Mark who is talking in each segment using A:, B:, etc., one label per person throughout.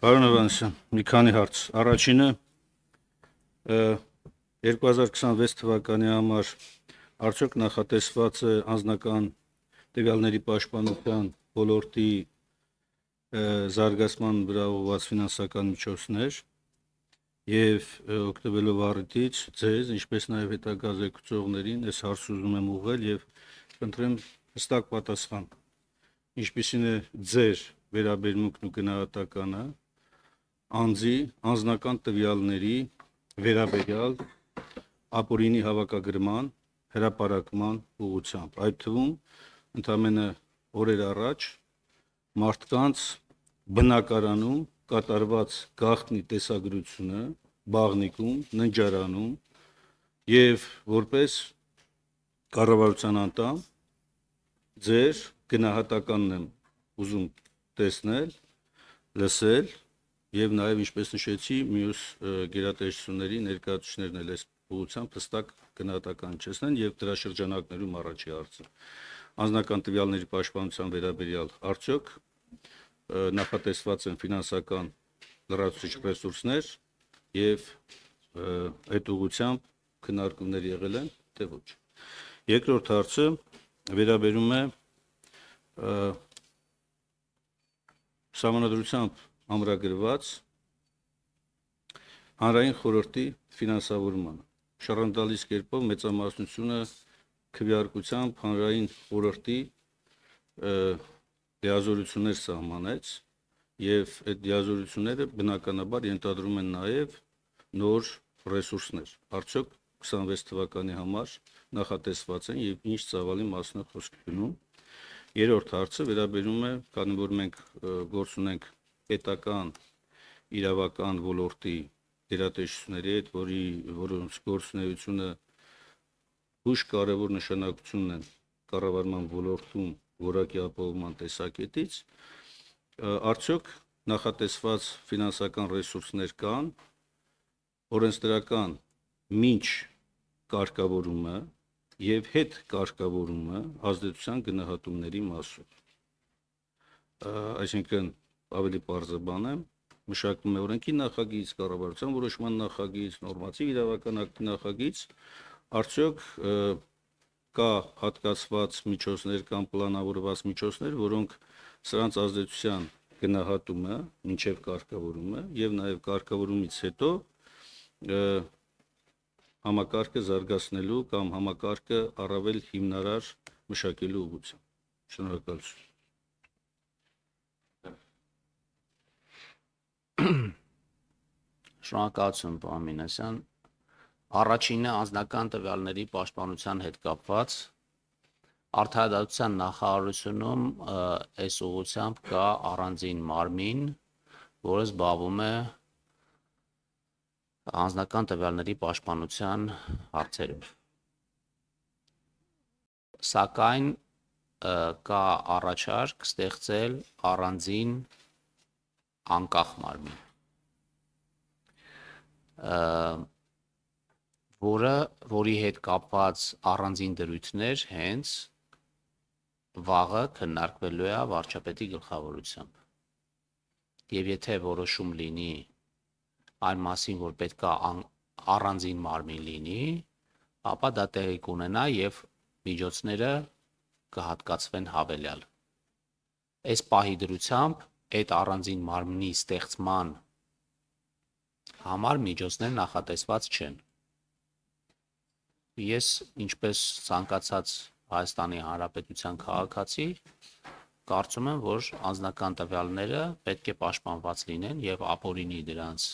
A: Պարոն Հովհաննիսյան, մի քանի հարց։ Առաջինը 2026 թվականի համար արդյոք նախատեսված է անձնական տվյալների պաշտպանության ոլորտի զարգացման վրա ուղղված ֆինանսական միջոցներ եւ օգտվելով առիթից ձեզ, ինչպես նաեւ հետագա զեկուցողներին այս հարցը ուզում եմ ուղղել եւ խնդրեմ հստակ պատասխան։ Ինչպիսին է ձեր վերաբերմունքն ու գնահատականը անձի անձնական տվյալների վերաբերյալ ապօրինի հավաքագրման, հրապարակման ուղղությամբ, այդ թվում ընդամենը օրեր առաջ մարդկանց բնակարանում կատարված գաղտնի տեսագրությունը բաղնիկում, ննջարանում եւ որպես կառավարության անդամ ձեր գնահատականն եմ ուզում տեսնել, լսել եւ նաեւ ինչպես նշեցի, մյուս գերատեսչությունների ներկայացուցիչներն էլ այս ուղղությամբ հստակ գնահատական չեսնեն եւ դրա շրջանակներում առաջի հարցը անձնական տվյալների պաշտպանության վերաբերյալ արդյոք նախատեսված են ֆինանսական լրացուցիչ ռեսուրսներ եւ այդ ուղղությամբ քննարկումներ եղել են, թե ոչ։ Երկրորդ հարցը վերաբերում է Սահմանադրությամբ ամրագրված հանրային խորհրդի ֆինանսավորմանը։ Շռնդալից կերպով մեծամասնությունը քվեարկությամբ հանրային խորհրդի դիազորություններ սահմանեց եւ այդ դիազորությունները բնականաբար ենթադրում են նաեւ նոր ռեսուրսներ։ Արդյոք 26 թվականի համար նախատեսված են եւ ինչ ծավալի մասն է խոսք գնում։ Երրորդ հարցը վերաբերում է, քանի որ մենք գործ ունենք պետական իրավական ոլորտի գերատեսչությունների հետ, որոնց գործունեությունը հույժ կարևոր նշանակություն ունեն կառավարման ոլորտում որակի ապահովման տեսակետից, արդյոք նախատեսված ֆինանսական ռեսուրսներ կան օրենսդրական մինչ կարգավորումը եւ հետ կարգավորումը ազդեցության գնահատումների մասով։ Այսինքն ավելի պարզաբան եմ, մշակվում է օրենքի նախագիծ, կառավարության որոշման նախագիծ, նորմատիվ իրավական ակտի նախագիծ, արդյոք կա հատկացված միջոցներ կամ պլանավորված միջոցներ, որոնք սրանց ազդեցության գնահատումը մինչև կարգավորումը եւ նաեւ կարգավորումից հետո համակարգը զարգացնելու կամ համակարգը առավել հիմնարար մշակելու ուղղությամբ։ Շնորհակալություն։
B: Շնորհակալություն, պարոն Մինասյան։ Առաջինը անձնական տվյալների պաշտպանության հետ կապված արդարադատության նախարարությունում այս ուղղությամբ կա առանձին մարմին, որը զբաղվում է անձնական տվյալների պաշտպանության հարցերով։ Սակայն կա առաջարկ ստեղծել առանձին անկախ մարմին, որի հետ կապված առանձին դրույթներ հենց վաղը քննարկվելու է վարչապետի գլխավորությամբ։ Եվ եթե որոշում լինի այն մասին, որ պետք է առանձին մարմին լինի, ապա դա տեղի կունենա եւ միջոցները կհատկացվեն հավելյալ։ Այս պահի դրությամբ այդ առանձին մարմնի ստեղծման համար միջոցներ նախատեսված չեն։ Ես ինչպես ցանկացած Հայաստանի Հանրապետության քաղաքացի կարծում եմ, որ անձնական տվյալները պետք է պաշտպանված լինեն եւ ապօրինի դրանց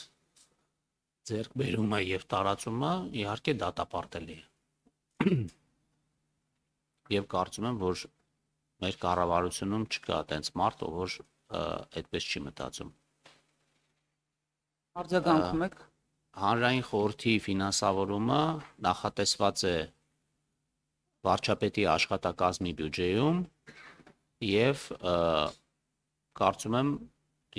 B: ձեռքբերումը եւ տարածումը իհարկե դատապարտելի է։ Եվ կարծում եմ, որ մեր կառավարությունում չկա այդպես մարդ, որ այդպես չի մտածում։
C: Արձագանքում եք։
B: Հանրային խորհրդի ֆինանսավորումը նախատեսված է վարչապետի աշխատակազմի բյուջեում եւ կարծում եմ,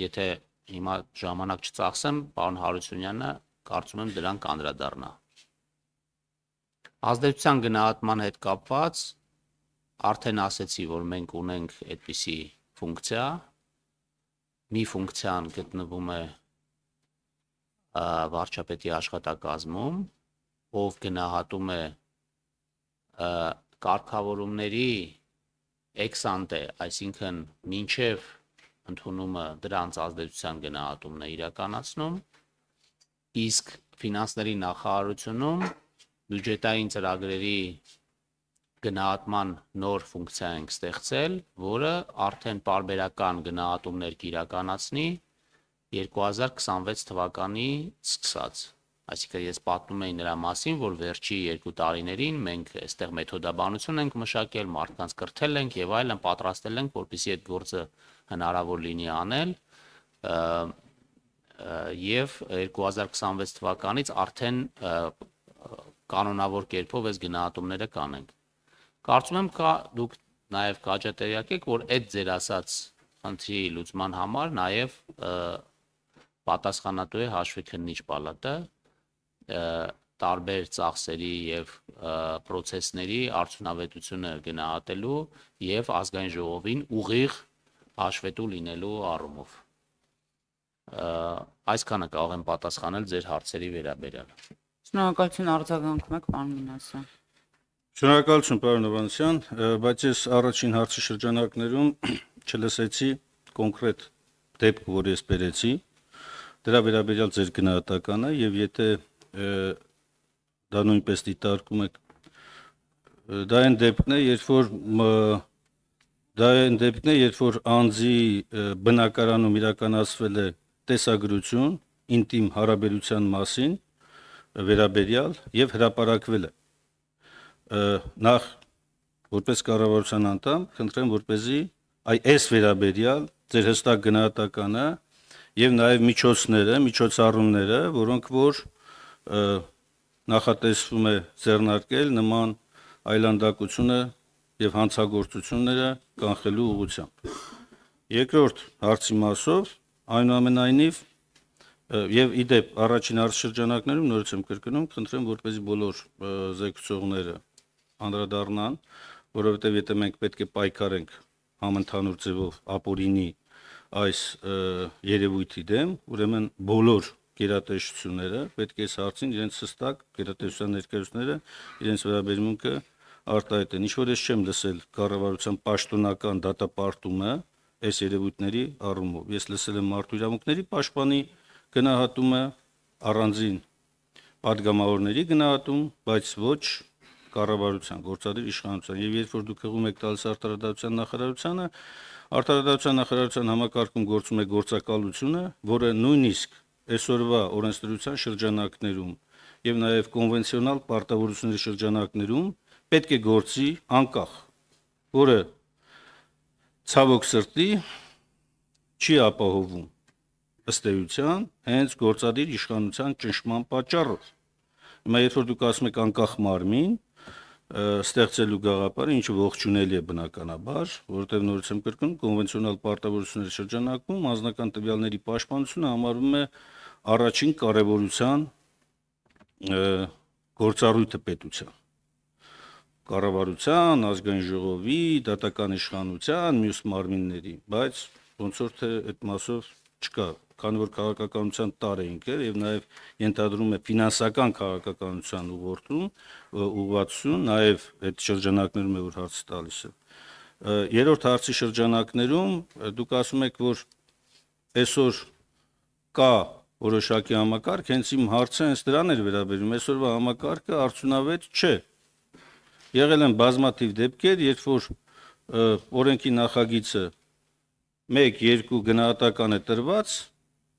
B: եթե հիմա ժամանակ չծախսեմ, պարոն Հարությունյանը կարծում եմ դրան կանդրադառնա։ Ազդեցության գնահատման հետ կապված արդեն ասեցի, որ մենք ունենք այդպիսի ֆունկցիա, մի ֆունկցիան գտնվում է վարչապետի աշխատակազմում, ով գնահատում է կարգավորումների ex-ante, այսինքն մինչև ընդունումը դրանց ազդեցության գնահատումն է իրականացնում, իսկ ֆինանսների նախարարությունում բյուջետային ծրագրերի գնահատման նոր ֆունկցիա ենք ստեղծել, որը արդեն պարբերական գնահատումներ կիրականացնի 2026 թվականից սկսած։ Այսինքն ես պատմում էի նրա մասին, որ վերջի 2 տարիներին մենք այստեղ մեթոդաբանություն ենք մշակել, մարդկանց կրթել ենք եւ այլն, պատրաստել ենք, որպեսզի այդ գործը հնարավոր լինի անել, եւ 2026 թվականից արդեն կանոնավոր կերպով այս գնահատումները կանենք։ Կարծում եմ դուք նաեւ կաճատերյակ եք, որ այդ ձեր ասած խնդրի լուծման համար նաեւ պատասխանատու է հաշվի քննիչ պալատը տարբեր ծախսերի եւ պրոցեսների արդյունավետությունը գնահատելու եւ ազգային ժողովին ուղիղ հաշվետու լինելու առումով։ Այսքանը կարող եմ պատասխանել ձեր հարցերի վերաբերյալ։
C: Շնորհակալություն արձագանքում եք, պարոն Մինասյան։
A: Շնորհակալություն, պարոն Հովհաննիսյան, բայց ես առաջին հարցի շրջանակներում չլսեցի կոնկրետ դեպք, որ ես բերեցի, դրա վերաբերյալ ձեր գնահատականը, եւ եթե դա նույնպես դիտարկում եք, դա այն դեպքն է, երբ որ անձի բնակարանում իրականացվել է տեսագրություն ինտիմ հարաբերության մասին վերաբերյալ եւ հրապարակվել է։ Նախ որպես կառավարության անդամ խնդրեմ, որպեսզի այս վերաբերյալ ձեր հստակ գնահատականը եւ նաեւ միջոցառումները, որոնք որ նախատեսվում է ձեռնարկել նման այլանդակությունը եւ հանցագործությունները կանխելու ուղղությամբ։ Երկրորդ հարցի մասով այնուամենայնիվ եւ իդեպ առաջին հարցշրջանակներում նորից եմ կրկնում, խնդրեմ, որպեսզի բոլոր զեկուցողները անդրադառնան, որովհետեւ եթե մենք պետք է պայքարենք համընդհանուր ձևով ապօրինի այս երևույթի դեմ, ուրեմն բոլոր գերատեսչությունները պետք է այս հարցին իրենց հստակ գերատեսչության ներկայացուցիչները իրենց վերաբերմունքը արտահայտեն։ Ինչ որ ես չեմ լսել կառավարության պաշտոնական դատապարտումը այս երևույթների առումով։ Ես լսել եմ մարդու իրավունքների պաշտպանի գնահատումը, առանձին падգամավորների գնահատում, բայց ոչ կառավարության, գործադիր իշխանության։ Եվ երբ որ դուք հղում եք տալիս արտարադատության նախարարությանը, արտարադատության նախարարության համակարգում գործում է գործակալությունը, որը նույնիսկ այսօրվա օրենսդրության շրջանակներում եւ նաեւ կոնվենցիոնալ պարտավորությունների շրջանակներում պետք է գործի անկախ, որը ցավոք սրտի չի ապահովում ըստ էության հենց գործադիր իշխանության ճնշման պատճառով։ Հիմա երբ որ դուք ասում եք անկախ մարմին ստեղծելու գաղափարը, ինչը ողջունելի է բնականաբար, որովհետև նորից եմ կրկնում, կոնվենցիոնալ պարտավորությունների շրջանակում անձնական տվյալների պաշտպանությունը համարվում է առաջին կարևորության գործառույթը պետության, կառավարության, ազգային ժողովի, դատական իշխանության, մյուս մարմինների, բայց ոնց որ թե այդ մասով չկա, քանի որ քաղաքականության տար էինք եւ նաեւ ենթադրում է ֆինանսական քաղաքականության ուղղվածություն, նաեւ այդ շրջանակներում է որ հարցը տալիս է։ Երրորդ հարցի շրջանակներում դուք ասում եք, որ այսօր կա որոշակի համակարգ, հենց իմ հարցը հենց դրան էր վերաբերում, այսօրվա համակարգը արդյունավետ չէ։ Եղել են բազմաթիվ դեպքեր, երբ որ օրենքի նախագիծը 1-2 գնահատական է տրված,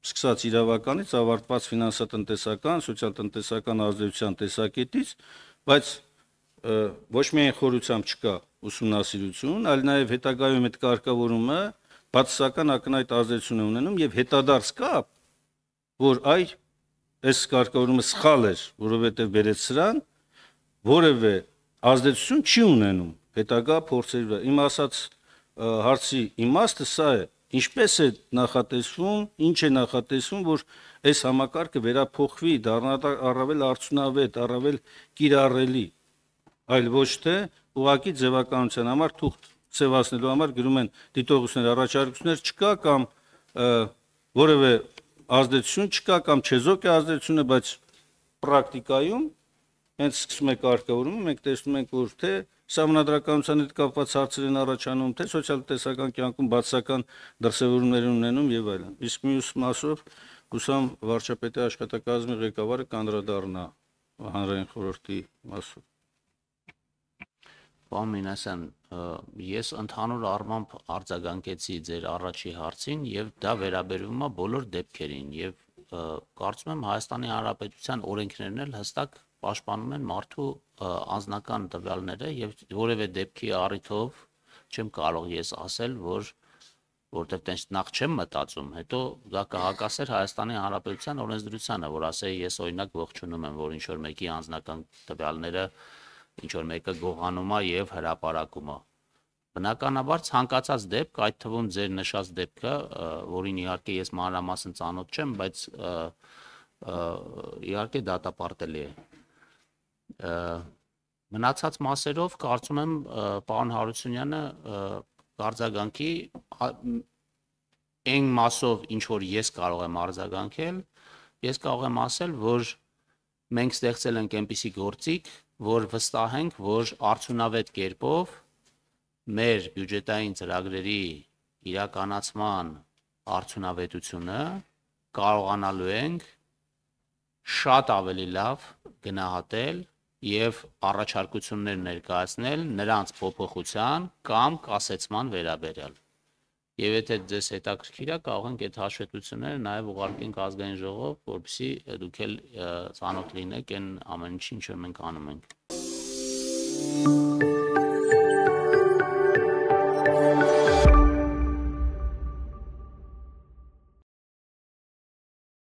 A: սկսած իրավականից, ավարտված ֆինանսատնտեսական, սոցիալ-տնտեսական ազդեցության տեսակետից, բայց ոչ միայն խորությամբ չկա ուսումնասիրություն, այլ նաև հետագայում այդ կարգավորումը բացասական ակնհայտ ազդեցություն է ունենում եւ հետադարձ կա, որ այս կարգավորումը սխալ էր, որովհետեւ բերեց սրան, որևէ ազդեցություն չի ունենում հետագա փորձերի վրա։ Իմ ասած հարցի իմաստը սա է, ինչպես է նախատեսվում, ինչ է նախատեսվում, որ այս համակարգը վերափոխվի, դառնա առավել արդյունավետ, առավել կիրառելի, այլ ոչ թե ուղղակի ձևականության համար թուղթ սևացնելու համար գրում են դիտողություններ, առաջարկություններ չկա կամ որևէ ազդեցություն չկա կամ չեզոք է ազդեցությունը, բայց պրակտիկայում հենց սկսում է կարգավորումը, մենք տեսնում ենք, որ թե սահմանադրականության հետ կապված հարցեր են առաջանում, թե սոցիալ-տնտեսական կյանքում բացասական դրսևորումներ ունենում եւ այլն։ Իսկ մյուս մասով հուսամ վարչապետի աշխատակազմի ղեկավարը կանդրադառնա հանրային խորհրդի մասով։
B: Պարոն Մինասյան, ես ընդհանուր առմամբ արձագանքեցի ձեր առաջի հարցին եւ դա վերաբերվում է բոլոր դեպքերին եւ կարծում եմ Հայաստանի Հանրապետության օրենքներն էլ հստակ պաշտպանում են մարդու անձնական տվյալները եւ որևէ դեպքի առիթով չեմ կարող ես ասել, որտեղ տենց նախ չեմ մտածում, հետո դա կհակասեր Հայաստանի Հանրապետության օրենսդրությանը, որ ասեի ես օրինակ ողջունում եմ, որ ինչ որ մեկի անձնական տվյալները ինչ որ մեկը գողանում է եւ հրապարակում է։ Բնականաբար ցանկացած դեպք, այդ թվում ձեր նշած դեպքը, որին իհարկե ես մանրամասն ծանոթ չեմ, բայց իհարկե դատապարտելի է։ Մնացած մասերով կարծում եմ պարոն Հարությունյանը արձագանքի այն մասով ինչ որ ես կարող եմ արձագանքել, ես կարող եմ ասել, որ մենք ստեղծել ենք այնպիսի գործիք, որ վստահ ենք, որ արդյունավետ կերպով մեր բյուջետային ծրագրերի իրականացման արդյունավետությունը կարողանալու ենք շատ ավելի լավ գնահատել եւ առաջարկություններ ներկայացնել նրանց փոփոխության կամ կասեցման վերաբերյալ։ Եվ եթե ձեզ հետաքրքիր է, կարող ենք այդ հաշվետվությունները նաեւ ուղարկենք ազգային ժողով, որպեսզի դուք էլ ծանոթ լինեք այն ամեն ինչին, ինչ մենք անում ենք։